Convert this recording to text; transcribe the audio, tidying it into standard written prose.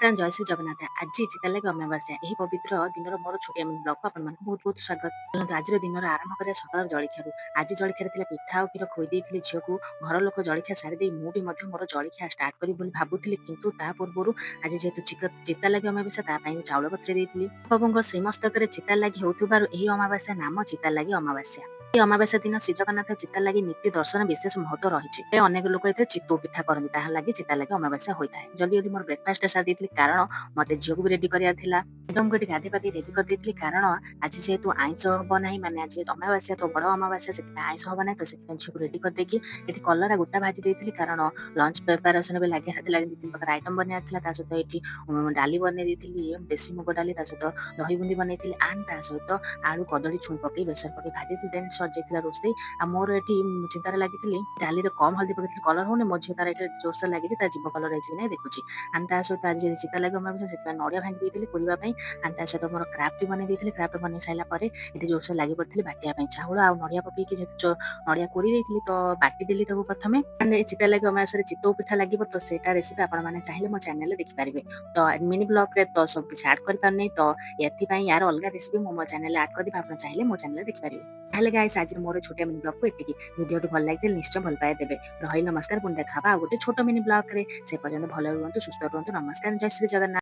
ନମସ୍କାର ଜୟ ଶ୍ରୀ ଜଗନ୍ନାଥ। ଆଜି ଚିତା ଲାଗି ଅମାବାସ୍ୟା। ଏହି ପବିତ୍ର ଦିନର ମୋର ଛୋଟିଆ ମିନି ବ୍ଲଗକୁ ଆପଣମାନଙ୍କୁ ବହୁତ ବହୁତ ସ୍ୱାଗତ। ଚାଲନ୍ତୁ ଆଜିର ଦିନର ଆରମ୍ଭ କରିବା ସକାଳ ଜଳଖିଆରୁ। ଆଜି ଜଳଖିଆରେ ଥିଲା ପିଠା ଆଉ କ୍ଷୀର ଖୋଇ ଦେଇଥିଲି ଝିଅକୁ। ଘର ଲୋକ ଜଳଖିଆ ସାରିଦେଇ ମୁଁ ବି ମଧ୍ୟ ମୋର ଜଳଖିଆ ଷ୍ଟାର୍ଟ କରିବି ବୋଲି ଭାବୁଥିଲି, କିନ୍ତୁ ତା ପୂର୍ବରୁ ଆଜି ଯେହେତୁ ଚିତା ଲାଗି ଅମାବାସ୍ୟା ତା ପାଇଁ ଚାଉଳ ବତୁରେଇ ଦେଇଥିଲି। ପ୍ରଭୁଙ୍କ ଶ୍ରୀମସ୍ତକରେ ଚିତା ଲାଗି ହେଉଥିବାରୁ ଏହି ଅମାବାସ୍ୟା ନାମ ଚିତା ଲାଗି ଅମାବାସ୍ୟା। ଏହି ଅମାବାସ୍ୟା ଦିନ ଶ୍ରୀଜଗନ୍ନାଥ ଚିତା ଲାଗି ନୀତି ଦର୍ଶନ ବିଶେଷ ମହତ୍ତ୍ୱ ରହିଛି। ଅନେକ ଲୋକ ଏଥିରେ ଚିତଉ ପିଠା କରନ୍ତି, ତାହା ଲାଗି ଚିତା ଲାଗି ଅମାବାସ୍ୟା ହୋଇଥାଏ। ଜଲ୍ଦି ଜଲ୍ଦି ମୋର ବ୍ରେକଫାଷ୍ଟ ସାରି ଦେଇଥିଲି, କାରଣ ମତେ ଝିଅକୁ ବି ରେଡି କରିବାର ଥିଲା। ମ୍ୟାଡମକୁ ଏଠି ଗାଧେଇ ପାଧେଇ ରେଡି କରିଦେଇଥିଲି, କାରଣ ଆଜି ଯେହେତୁ ଆଇଁଷ ହବ ନାହିଁ, ମାନେ ଆଜି ଅମାବାସ୍ୟା ତ ବଡ ଅମାବାସ୍ୟା, ସେଥିପାଇଁ ଆଇଁଷ ହବ ନାହିଁ। ତ ସେଥିପାଇଁ ଝିଅକୁ ରେଡି କରିଦେଇକି ଏଠି କଲରା ଗୋଟା ଭାଜି ଦେଇଥିଲି, କାରଣ ଲଞ୍ଚ ପ୍ରିପାରେସନ ବି ଲାଗିବାର ଥିଲା। ଦି ତିନି ପ୍ରକାର ଆଇଟମ ବନେଇବାର ଥିଲା। ତା ସହିତ ଏଠି ଡାଲି ବନେଇ ଦେଇଥିଲି, ଦେଶୀ ମୁଗ ଡାଲି, ତା ସହିତ ଦହି ବୁନ୍ଦି ବନେଇଥିଲି, ଆଣ୍ଡ ତା ସହିତ ଆଳୁ କଦଳୀ ଛୁଇଁ ପକେଇ ବେସର ପକେଇ ଭାଜିଥିଲି। ଦେନ୍ ସରିଯାଇଥିଲା ରୋଷେଇ। ଆଉ ମୋର ଏଠି ଚିନ୍ତାରେ ଲାଗିଥିଲି, ଡାଲିରେ କମ ହଳଦୀ ପକେଇଥିଲି, କଲର ହଉନି। ମୋ ଝିଅ ତାର ଏଠି ଜୋରସୋର ଲାଗିଛି, ତା ଜୀବ କଲର ହେଇଛି କି ନାହିଁ ଦେଖୁଛି। ଆଣ୍ଡ ତା ସହିତ ଆଜି ଚିତା ଲାଗି ଅମାବାସ୍ୟା, ସେଥିପାଇଁ ନଡ଼ିଆ ଭାଙ୍ଗି ଦେଇଥିଲି କୋରିବା ପାଇଁ। ଆଣ୍ଡ ତା ସହିତ ମୋର କ୍ରାଫ୍ଟ ବି ବନେଇ ଦେଇଥିଲି। କ୍ରାଫ୍ଟ ବନେଇ ସାରିଲା ପରେ ଏଠି ଜୋରସୋର ଲାଗି ପଡ଼ିଥିଲି ବାଟିବା ପାଇଁ। ଚାଉଳ ଆଉ ନଡ଼ିଆ ପକେଇକି ଯେହେତୁ ନଡ଼ିଆ କୋରି ଦେଇଥିଲି, ତ ବାଟି ଦେଲି ତାକୁ ପ୍ରଥମେ। ଏ ଚିତା ଲାଗି ଅମାବାସ୍ୟାରେ ଚିତଉ ପିଠା ଲାଗିବ, ତ ସେଇଟା ରେସିପି ଆପଣମାନେ ଚାହିଁଲେ ମୋ ଚ୍ୟାନେଲରେ ଦେଖିପାରିବେ। ତ ମିନି ବ୍ଲଗରେ ତ ସବୁ କିଛି ଆଡ୍ କରିପାରୁନି, ତ ଏଥିପାଇଁ ୟାର ଅଲଗା ରେସିପି ମୁଁ ମୋ ଚ୍ୟାନେଲରେ ଆଡ୍ କରିଦେବି, ଆପଣ ଚାହିଁଲେ ମୋ ଚ୍ୟାନେଲରେ ଦେଖିପାରିବେ। ତାହେଲେ ଗାଇସ୍, ଆଜିର ମୋର ଛୋଟିଆ ମିନି ବ୍ଲଗକୁ ଏତିକି। ଭିଡ଼ିଓଟି ଭଲ ଲାଗିଥିଲେ ନିଶ୍ଚୟ ଭଲ ପାଇବା ଦେବେ। ରହିଲି, ନମସ୍କାର। ପୁଣି ଦେଖା ହବା ଆଉ ଗୋଟେ ଛୋଟ ମିନି ବ୍ଲଗରେ। ସେ ପର୍ଯ୍ୟନ୍ତ ଭଲ ରୁହନ୍ତୁ, ସୁସ୍ଥ ରୁହନ୍ତୁ। ନମସ୍କାର, ଜୟ ଶ୍ରୀ ଜଗନ୍ନାଥ।